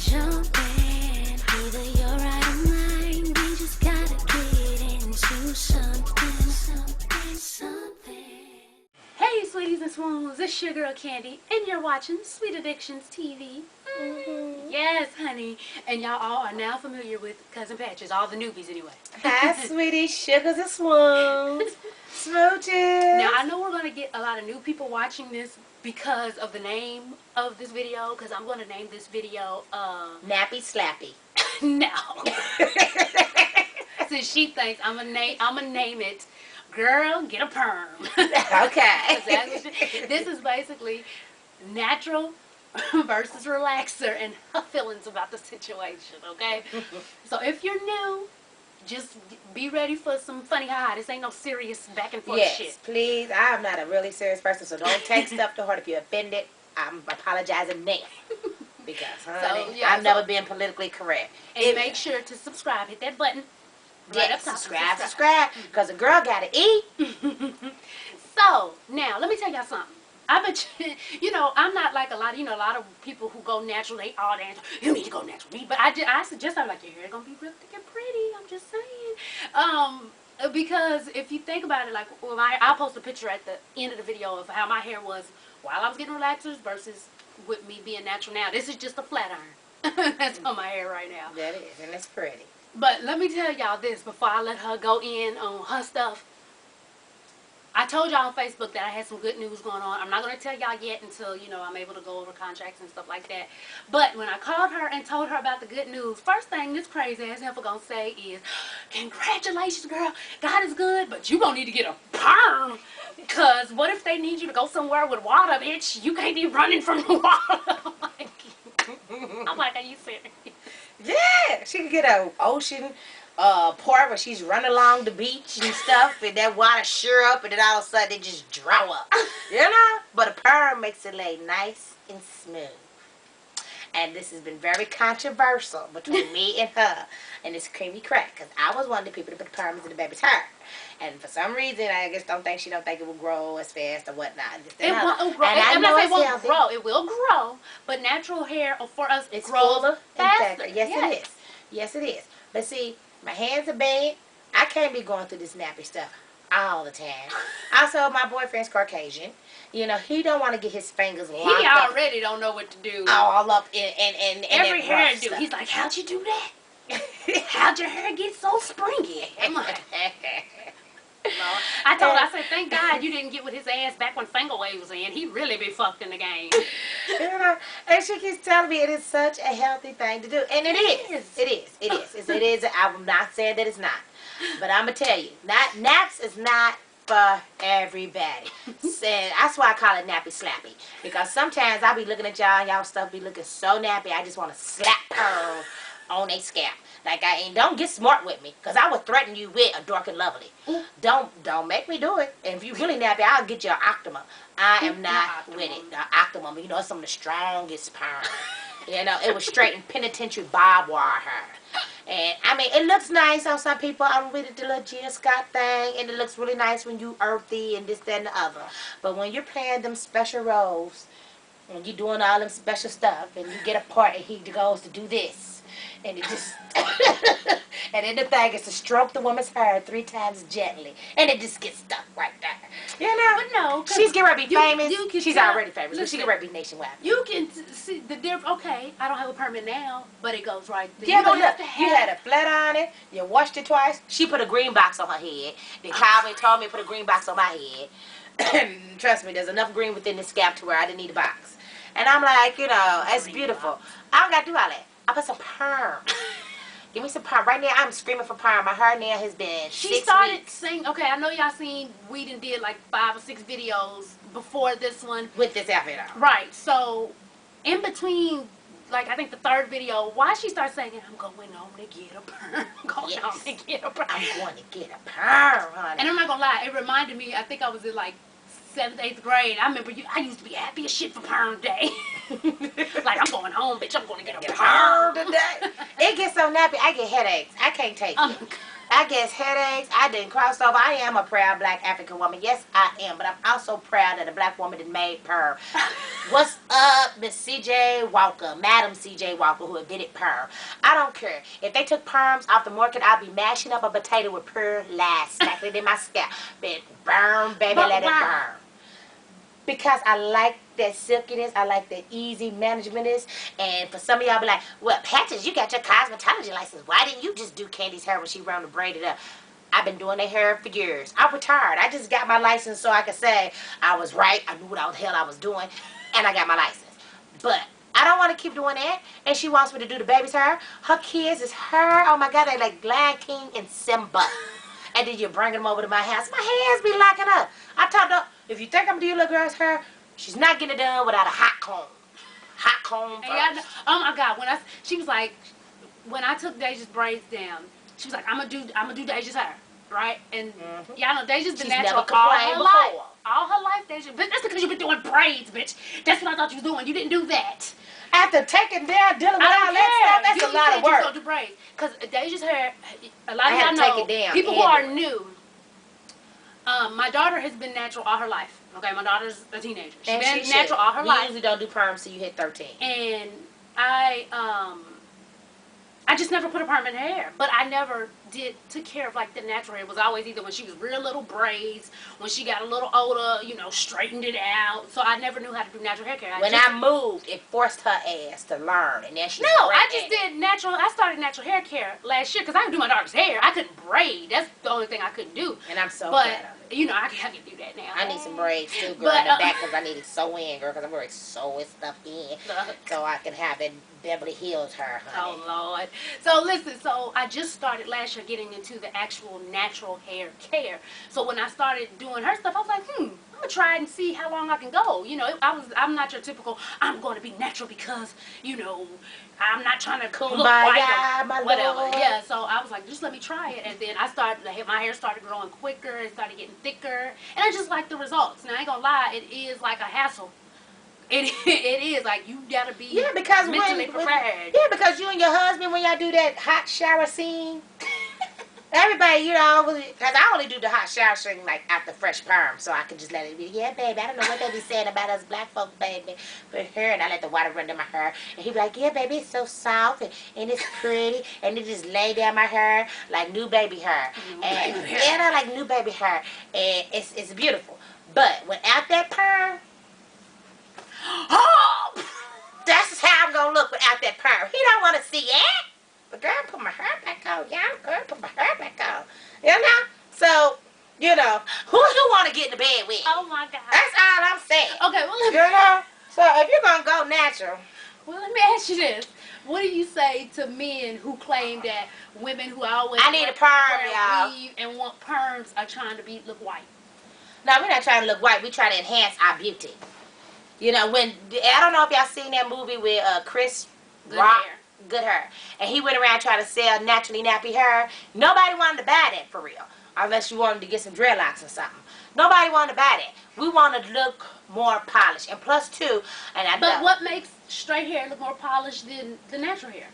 jumping. Either you're right or mine. We just gotta get into something. Hey, sweeties and swoons, it's your girl Candy, and you're watching Sweet Addictions TV. Yes, honey. And y'all all are now familiar with Cousin Patches, all the newbies anyway. Hi, sweetie, sugars and swoons, smooches. Now, I know we're going to get a lot of new people watching this because of the name of this video, because I'm going to name this video, Nappy Slappy. no. Since she thinks I'm gonna name it, Girl, Get a Perm. Okay. This is basically natural versus relaxer and her feelings about the situation, okay? So if you're new, just be ready for some funny ha. This ain't no serious back and forth shit. Yes, please. I'm not a really serious person, so don't take stuff to heart. If you're offended, I'm apologizing now. Because, honey, I've never been politically correct. And make sure to subscribe. Hit that button. Right up top. Subscribe. Because a girl got to eat. So, now, let me tell y'all something. I bet you know, I'm not like a lot of people who go natural, they all natural. You need to go natural. But I suggest, I'm like, your hair gonna be real thick and pretty. I'm just saying. Because if you think about it, like, well, I'll post a picture at the end of the video of how my hair was while I was getting relaxers versus with me being natural now. This is just a flat iron. That's on my hair right now. That is, and it's pretty. But let me tell y'all this before I let her go in on her stuff. I told y'all on Facebook that I had some good news going on. I'm not going to tell y'all yet until, you know, I'm able to go over contracts and stuff like that. But when I called her and told her about the good news, first thing this crazy ass heifer going to say is, congratulations, girl. God is good, but you going to need to get a perm. Because what if they need you to go somewhere with water, bitch? You can't be running from the water. I'm like, are you serious? Yeah, she could get an ocean part where she's running along the beach and stuff, and that water sure up, and then all of a sudden it just draw up. You know? But a perm makes it lay nice and smooth. And this has been very controversial between me and her and this creamy crack, because I was one of the people that put perms in the baby's hair. And for some reason, I just she don't think it will grow as fast or whatnot. It won't grow. And I'm not saying it won't grow. It will grow, but natural hair for us it's grows fuller faster. Yes, it is. Yes, it is. But see, my hands are bad. I can't be going through this nappy stuff all the time. Also, my boyfriend's Caucasian. You know, he don't want to get his fingers locked up. He already don't know what to do. All up in every hairdo. He's like, how'd you do that? How'd your hair get so springy? I'm like, I said, thank God you didn't get with his ass back when finger waves was in. He really be fucked in the game. You know, and she keeps telling me it is such a healthy thing to do. And it is. It is. I'm not saying that it's not. But I'm going to tell you, naps is not for everybody. That's why I call it nappy slappy. Because sometimes I be looking at y'all and y'all stuff be looking so nappy, I just want to slap pearl on a scalp. Like don't get smart with me, cause I would threaten you with a dark and lovely. Don't make me do it. And if you really nappy, I'll get you an Optima. I am not with it. The Optima, you know, it's some of the strongest perm. You know, it was straight in penitentiary barbed wire hair. And I mean, it looks nice on some people. I'm with it, the little Jill Scott thing, and it looks really nice when you earthy and this, that, and the other. But when you're playing them special roles, when you're doing all them special stuff, and you get a part, and he goes to do this. And it just, and then the thing is to stroke the woman's hair 3 times gently, and it just gets stuck right there. You know, but no, she's getting ready to be famous. She's already famous. Listen, she getting ready to be nationwide. You can see the difference. Okay, I don't have a permit now, but it goes right there. Yeah, but look, you had a flat on it. You washed it twice. She put a green box on her head. Then Calvin told me to put a green box on my head. Trust me, there's enough green within the scalp to where I didn't need a box. And I'm like, you know, it's beautiful. I don't got to do all that. I put some perm. Give me some perm. Right now, I'm screaming for perm. My hair now has been 6 weeks. She started singing. Okay, I know y'all seen, we done did like 5 or 6 videos before this one. With this outfit on. Right. So, in between, like, I think the 3rd video, why she started singing, I'm going home to get a perm. Home to get a perm. I'm going to get a perm, honey. And I'm not going to lie, it reminded me, I think I was in like 7th, 8th grade. I remember I used to be happy as shit for perm day. Like, I'm going home, bitch. I'm going to get a perm today. It gets so nappy, I get headaches. I can't take it. I guess headaches. I didn't cross over. I am a proud black African woman. Yes, I am. But I'm also proud that a black woman that made perm. What's up, Miss C.J. Walker, Madam C.J. Walker, who invented perm? I don't care. If they took perms off the market, I'd be mashing up a potato with pure lies, smacking it in my scalp. But burn, baby, But let it why? burn. Because I like that silkiness, I like that easy managementness, and for some of y'all be like, well, Patches, you got your cosmetology license. Why didn't you just do Candy's hair when she round and braided up? I've been doing their hair for years. I'm retired. I just got my license so I could say I was right, I knew what the hell I was doing, and I got my license. But I don't want to keep doing that, and she wants me to do the baby's hair. Her kids is her. Oh my God, they like Lion King and Simba. And then you bring them over to my house. My hands be locking up. I told her, if you think I'm gonna do your little girl's hair, she's not getting it done without a hot comb. Hot comb And y'all first. know, oh my God, she was like, when I took Deja's braids down, she was like, I'm gonna do Deja's hair, right? And y'all know Deja's been She's natural never all complained her life. before. All her life, Deja. But that's because you've been doing braids, bitch. That's what I thought you was doing. You didn't do that. After taking down, dealing with I all don't that care. stuff, that's a lot of You said work. you was gonna do braids. Because Deja's hair, a lot I of had y'all to take know, it down people who and are do it. new, my daughter has been natural all her life. Okay, my daughter's a teenager. She's And been she natural should. all her You life. usually don't do perms till you hit 13. And I just never put a perm in her hair, but I never took care of like the natural hair. It was always either when she was real little braids, when she got a little older, straightened it out. So I never knew how to do natural hair care. When I moved, it forced her ass to learn, and then she I just did natural. I started natural hair care last year because I could do my daughter's hair. I couldn't braid. That's the only thing I couldn't do. And I'm so But proud of it. I can do that now. I need some braids too, girl, But, in the back because I need to sew in, girl, because I'm going to sew stuff in Uh, so I can have it Beverly Hills hair, honey. Oh Lord. So listen, so I just started last year getting into the actual natural hair care. So when I started doing her stuff, I was like, I'm gonna try it and see how long I can go. I'm not your typical, I'm gonna be natural because, I'm not trying to look white Kumbaya, or my whatever. lord. Yeah, so I was like, just let me try it. And then my hair started growing quicker, it started getting thicker, and I just like the results. Now I ain't gonna lie, it is like a hassle. It is like you gotta be because mentally prepared. because you and your husband, when y'all do that hot shower scene, everybody, because I only do the hot shower scene like after fresh perm, so I can just let it be. Yeah, baby, I don't know what they be saying about us black folks, baby, but here, and I let the water run down my hair, and he be like, yeah, baby, it's so soft and it's pretty, and it just lay down my hair like new baby hair, and I like new baby hair, and it's beautiful. But without that perm. Oh, that's how I'm gonna look without that perm. He don't want to see it. But girl, put my hair back on. Yeah, girl, put my hair back on. So, who you want to get in the bed with? Oh my God. That's all I'm saying. Okay, well So if you're gonna go natural, let me ask you this. What do you say to men who claim that women who always I need a perm, wear y'all. weave and want perms are trying to look white? no, we're not trying to look white. We try to enhance our beauty. When I don't know if y'all seen that movie with Chris Good Rock. hair. Good hair. And he went around trying to sell naturally nappy hair. Nobody wanted to buy that for real. Unless you wanted to get some dreadlocks or something. Nobody wanted to buy that. We want to look more polished. And plus two, But what makes straight hair look more polished than the natural hair?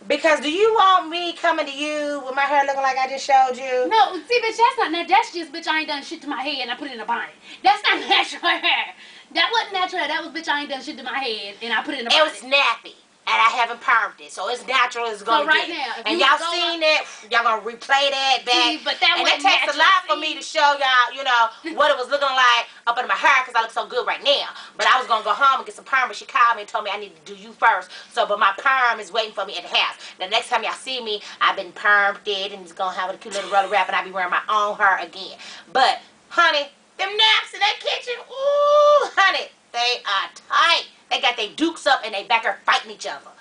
Because do you want me coming to you with my hair looking like I just showed you? No, see, bitch, that's not natural. That's just, bitch, I ain't done shit to my head and I put it in a bonnet. That's not natural hair. That wasn't natural hair. That was, bitch, I ain't done shit to my head and I put it in a bonnet. It was nappy. And I haven't permed it, so it's natural. It's gonna right get. now, if And you y'all go seen it? Y'all gonna replay that back. See, but that and it wasn't takes a natural, lot for see? me to show y'all, what it was looking like up under my hair, because I look so good right now. But I was gonna go home and get some perm, but she called me and told me I need to do you first. But my perm is waiting for me at the house. The next time y'all see me, I've been permed it, and it's gonna have a cute little roller wrap, and I'll be wearing my own hair again. But honey, them naps in that kitchen, ooh, honey, they are tight. They got their dukes up and they back there fighting each other.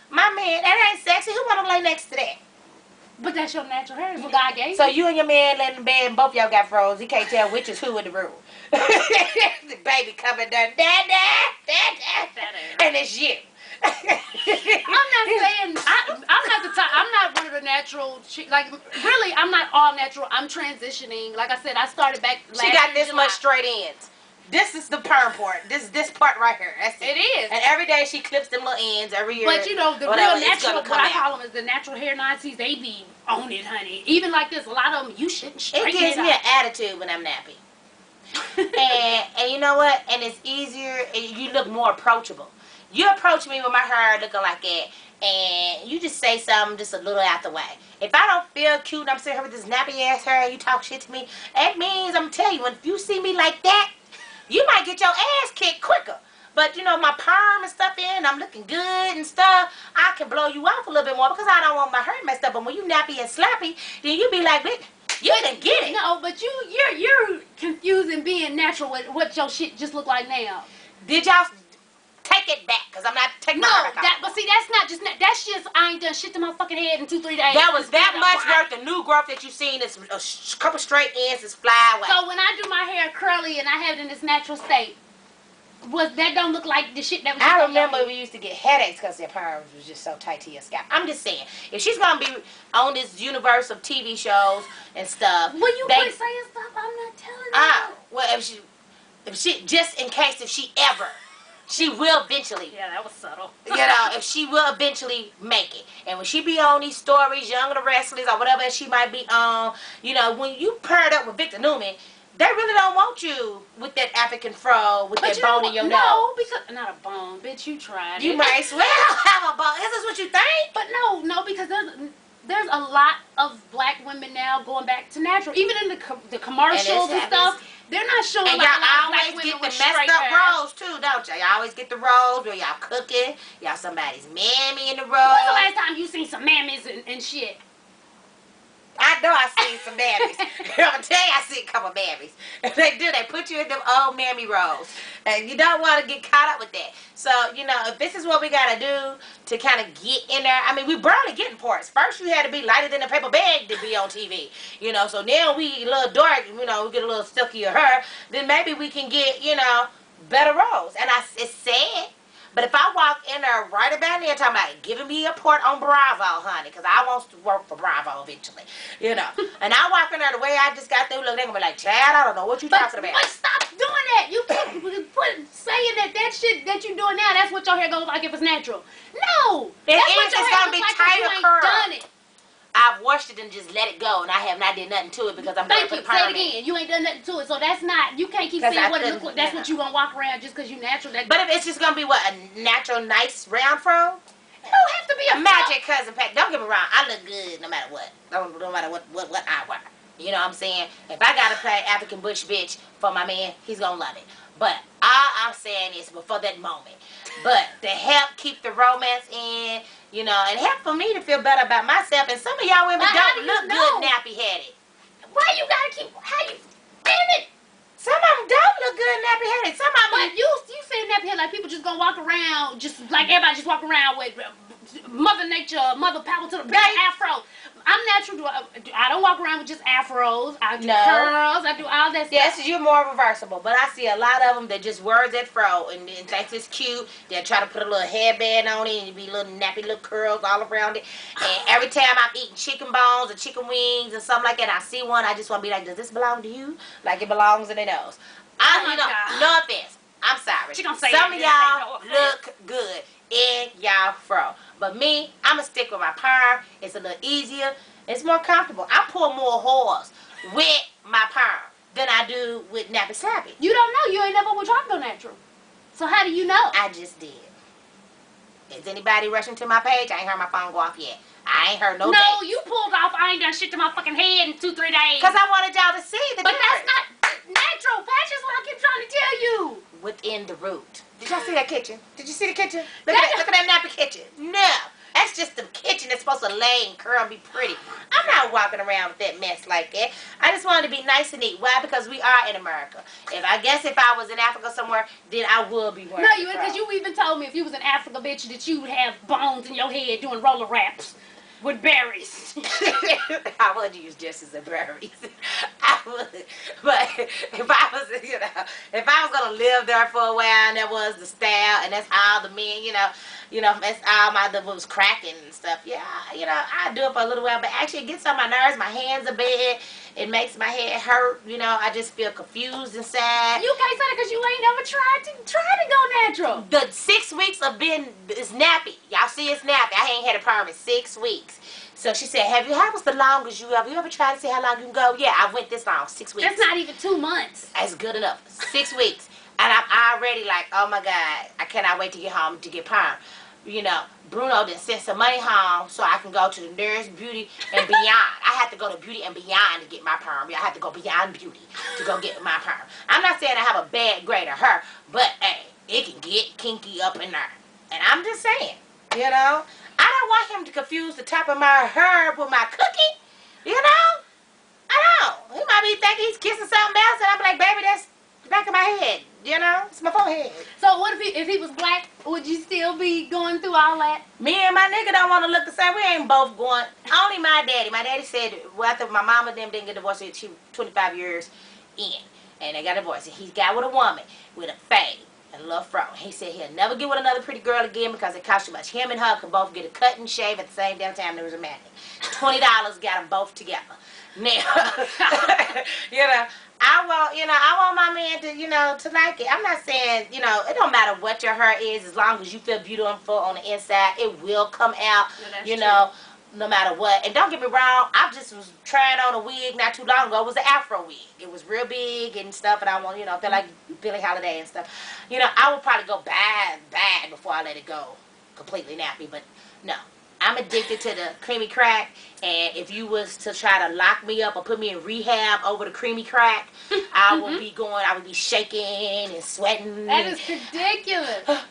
My man, that ain't sexy. Who want to lay next to that? But that's your natural hair. That's what God gave So you. you and your man lay in the bed and both y'all got froze. You can't tell which is who in the room. The baby coming down, dad, and it's you. I'm not saying I'm not the type. I'm not one of the natural. Like really, I'm not all natural. I'm transitioning. Like I said, I started back. She got this much straight ends. This is the perm part. This part right here. That's it. It is. And every day she clips them little ends every year. But you know, the whatever, real it's natural, gonna what I come out. call them is the natural hair Nazis, they be on it, honey. Even like this, a lot of them, you shouldn't straighten It gives it me up. an attitude when I'm nappy. and you know what? And it's easier. And you look more approachable. You approach me with my hair looking like that, and you just say something just a little out the way. If I don't feel cute and I'm sitting here with this nappy ass hair and you talk shit to me, that means I'm telling you, if you see me like that, you might get your ass kicked quicker. But, you know, my perm and stuff in, I'm looking good and stuff, I can blow you off a little bit more because I don't want my hair messed up. But when you nappy and slappy, then you be like, bitch, you didn't get it. No, but you're confusing being natural with what your shit just look like now. Did y'all take it back? Because I'm not taking No, my hair back that off. but see, that's not just that's just I ain't done shit to my fucking head in 2-3 days. That was that It's much fine. worth. The new growth that you seen is a couple straight ends is fly away. So when I do my hair curly and I have it in this natural state, that don't look like the shit that was. just I on your remember head. we used to get headaches because their perms was just so tight to your scalp. I'm just saying, if she's gonna be on this universe of TV shows and stuff, When you they, quit saying stuff, I'm not telling you. well, if she, just in case if she ever, she will eventually. Yeah, that was subtle. You know, if she will eventually make it. And when she be on these stories, Young and the Restless or whatever she might be on, you know, when you paired up with Victor Newman, they really don't want you with that African fro, with that bone in your nose. No, because not a bone, bitch. You tried. You it. might as well have a bone. Is this what you think? But no, because there's a lot of black women now going back to natural. Even in the commercials and stuff, they're not showing And like y'all a lot of always black get women the with messed straight up hair. rolls too, don't y'all? Y'all always get the rolls where y'all cooking, y'all somebody's mammy in the roll. When's the last time you seen some mammies and shit? I know I seen some mammies. I'm gonna tell you, I see a couple mammies. If they do, they put you in them old mammy rolls. And you don't want to get caught up with that. So, you know, if this is what we gotta do to kind of get in there, I mean, we barely getting parts. First, you had to be lighter than a paper bag to be on TV. You know, so now we a little dark, you know, we get a little silkier hair, then maybe we can get, you know, better rolls. And it's sad. But if I walk in there right about there talking about giving me a part on Bravo, honey, because I want to work for Bravo eventually, you know. And I walk in there the way I just got through, look, they're going to be like, Chad, I don't know what you talking about. But stop doing that. You keep saying that shit that you doing now, that's what your hair goes like if it's natural. No. It That's is. what your It's hair gonna be looks like if tighter you ain't curl. done it. I've washed it and just let it go, and I have not did nothing to it because I'm going Thank to you. put Say it perm in. again. You ain't done nothing to it. So that's not, you can't keep 'Cause saying I what it couldn't, looks like. That's you what know. you gonna walk around just because you natural. But if it's just going to be, what, a natural, nice round fro? it don't have to be a Imagine Cousin Pat. Don't get me wrong. I look good no matter what. No matter what I wear. You know what I'm saying? If I got to play African Bush bitch for my man, he's going to love it. But all I'm saying is before that moment. But to help keep the romance in, you know, and help for me to feel better about myself. And some of y'all women But how don't do you look know? good nappy-headed. Why you gotta keep, how you, damn it. Some of them don't look good nappy-headed. Some of them... But you saying that here like people just gonna walk around, just like everybody just walk around with Mother Nature, Mother Power to the big afro. I'm natural. I don't walk around with just afros. I do curls. I do all that Yes, stuff. you're more reversible, but I see a lot of them that just wears that fro and then thinks it's cute. They'll try to put a little headband on it and it be little nappy little curls all around it. And every time I'm eating chicken bones or chicken wings or something like that, I see one, I just want to be like, does this belong to you? Like it belongs in their nose. my God. No offense. I'm sorry. She gonna say Some it, of just say y'all no offense. look good in y'all fro. But me, I'm going to stick with my perm. It's a little easier. It's more comfortable. I pull more horse with my perm than I do with nappy slappy. You don't know. You ain't never would try to go natural. So how do you know? I just did. Is anybody rushing to my page? I ain't heard my phone go off yet. I ain't heard no No, date. you pulled off. I ain't done shit to my fucking head in 2-3 days. Because I wanted y'all to see the But difference. that's not natural. Patches what I keep trying to tell you. Within the root. Did y'all see that kitchen? Did you see the kitchen? Look That- at that nappy kitchen. No. That's just the kitchen that's supposed to lay and curl and be pretty. I'm not walking around with that mess like that. I just wanted to be nice and neat. Why? Because we are in America. If I was in Africa somewhere, then I would be wearing No, the you ain't, fro. because you even told me if you was in Africa, bitch, that you would have bones in your head doing roller wraps with berries. I would use just as a berries. I would. But if I was, if I was going to live there for a while and that was the style and that's all the men, you know, that's all my the was cracking and stuff. Yeah, you know, I do it for a little while, but actually it gets on my nerves. My hands are bad. It makes my head hurt. You know, I just feel confused inside. You can't say that because you ain't never tried to go natural. The 6 weeks of being is nappy. Y'all see it's nappy. I ain't had a perm in 6 weeks. So she said, how was the longest you ever tried to see how long you can go? Yeah, I went this long, 6 weeks. That's not even 2 months. That's good enough. 6 weeks. And I'm already like, oh my God, I cannot wait to get home to get perm. You know, Bruno done sent some money home so I can go to the Nurse Beauty and Beyond. I had to go to Beauty and Beyond to get my perm. I had to go Beyond Beauty to go get my perm. I'm not saying I have a bad grade of her, but hey, it can get kinky up in there. And I'm just saying, you know, I don't want him to confuse the top of my herb with my cookie, you know? I don't. He might be thinking he's kissing something else, and I'm like, baby, that's the back of my head, you know? It's my forehead. So what if he was black? Would you still be going through all that? Me and my nigga don't want to look the same. We ain't both going. Only my daddy. My daddy said, well, after my mama and them didn't get divorced, she was 25 years in, and they got divorced. And he got with a woman with a fade and a little fro. He said he'll never get with another pretty girl again because it costs too much. Him and her could both get a cut and shave at the same damn time. There was a man. $20 got them both together. Now, you know, I want my man to, you know, to like it. I'm not saying, you know, it don't matter what your hair is as long as you feel beautiful on the inside. It will come out, you know, no matter what. And don't get me wrong, I just was trying on a wig not too long ago. It was an Afro wig. It was real big and stuff, and I want, you know, feel like Billie Holiday and stuff. You know, I would probably go bad before I let it go completely nappy, but no. I'm addicted to the creamy crack, and if you was to try to lock me up or put me in rehab over the creamy crack, I would be shaking and sweating. That is ridiculous.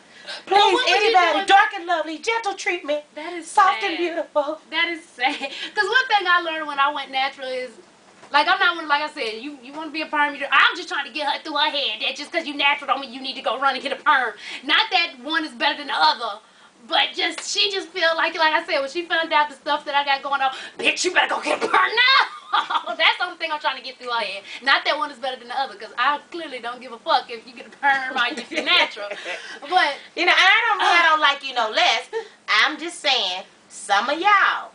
Please, anybody, dark and lovely, gentle treatment. That is soft sad. and beautiful. That is sad. Because one thing I learned when I went natural is, like, I'm not one, like I said, you want to be a perm, I'm just trying to get her through her head. That just because you natural don't mean you need to go run and get a perm. Not that one is better than the other. But she just feel like I said, when she found out the stuff that I got going on, bitch, you better go get a perm now. That's the only thing I'm trying to get through her head. Not that one is better than the other, because I clearly don't give a fuck if you get a perm or if you're natural. But, you know, and I don't like you no less. I'm just saying, some of y'all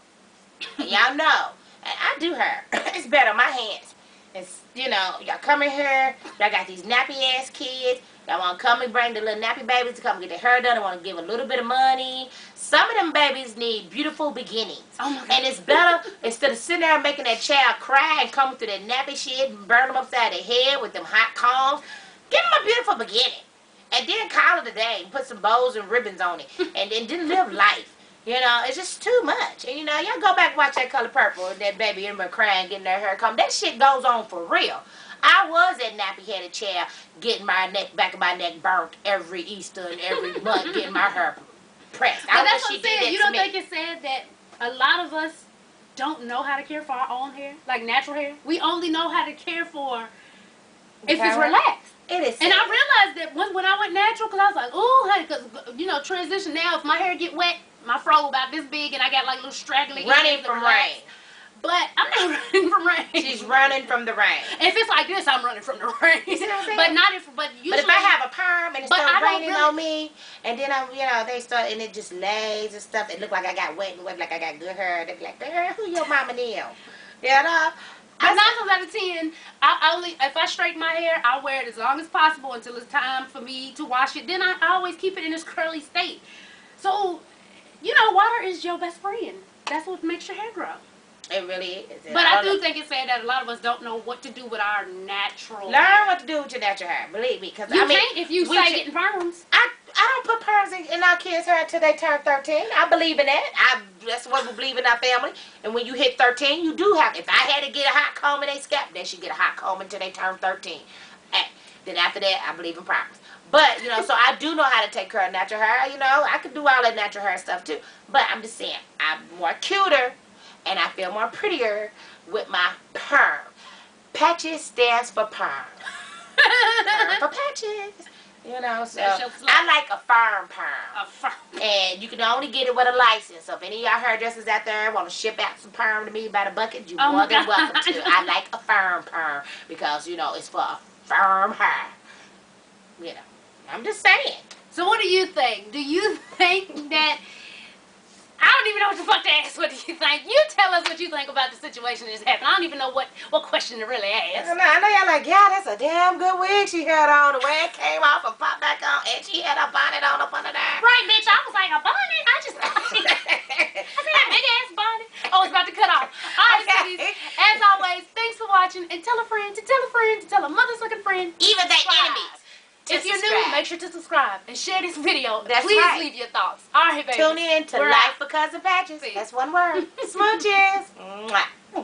know, and I do her. It's better on my hands. It's, you know, y'all come in here, y'all got these nappy ass kids. Y'all want to come and bring the little nappy babies to come get their hair done. They want to give a little bit of money. Some of them babies need beautiful beginnings. oh my God. And it's better, instead of sitting there making that child cry and coming through that nappy shit and burn them upside their head with them hot combs, give them a beautiful beginning. And then call it a day and put some bows and ribbons on it. And then live life. You know, it's just too much. And, you know, y'all go back and watch that Color Purple and that baby in my crying, getting their hair combed. That shit goes on for real. I was that nappy-headed chair getting my back of my neck burnt every Easter and every month, getting my hair pressed. But that's what I'm saying. You don't think it's sad that a lot of us don't know how to care for our own hair, like natural hair? We only know how to care for if it's relaxed. It is. And I realized that when I went natural, because I was like, oh, honey, because, you know, transition now, if my hair get wet, my fro about this big and I got like little straggly running from rain. But I'm not running from rain. She's running from the rain. If it's like this, I'm running from the rain. You see what I'm saying? But not if, but usually. But if I have a perm and it starts raining really, on me, and then they start and it just lays and stuff, it look like I got wet and wet, like I got good hair. They be like, girl, who your mama now? You know? But 9 times out of 10, if I straighten my hair, I wear it as long as possible until it's time for me to wash it. Then I always keep it in its curly state. So, you know, water is your best friend. That's what makes your hair grow. It really is. But I do think it's sad that a lot of us don't know what to do with our natural hair. hair. Learn what to do with your natural hair. Believe me. Because You can't if you say getting perms. I don't put perms in our kids' hair until they turn 13. I believe in that. That's what we believe in our family. And when you hit 13, you do have. If I had to get a hot comb in their scalp, they should get a hot comb until they turn 13. Then after that, I believe in perms. But, you know, so I do know how to take care of natural hair. You know, I could do all that natural hair stuff too. But I'm just saying, I'm more cuter and I feel more prettier with my perm. Patches stands for perm. Perm for patches. You know, so I like a firm perm. A firm. And you can only get it with a license. So if any of y'all hairdressers out there want to ship out some perm to me by the bucket, you're more than welcome to. I like a firm perm because, you know, it's for a firm hair. You know, I'm just saying. So what do you think? Do you think that... I don't even know what the fuck to ask. What do you think? You tell us what you think about the situation that just happened. I don't even know what question to really ask. I know y'all like, yeah, that's a damn good wig she had on. The way it came off and popped back on, and she had a bonnet on up under there. Right, bitch. I was like, a bonnet? I just... I said that big-ass bonnet. Oh, it's about to cut off. All right, Okay. sweeties. As always, thanks for watching. And tell a friend to tell a friend to tell a mother-sucking friend. Even their Subscribe. enemies. If you're new, subscribe. make sure to subscribe and share this video. That's Please right. leave your thoughts. All right, baby. Tune in to We're Life out. Because of Patches. Peace. That's one word. Smooches. Mwah.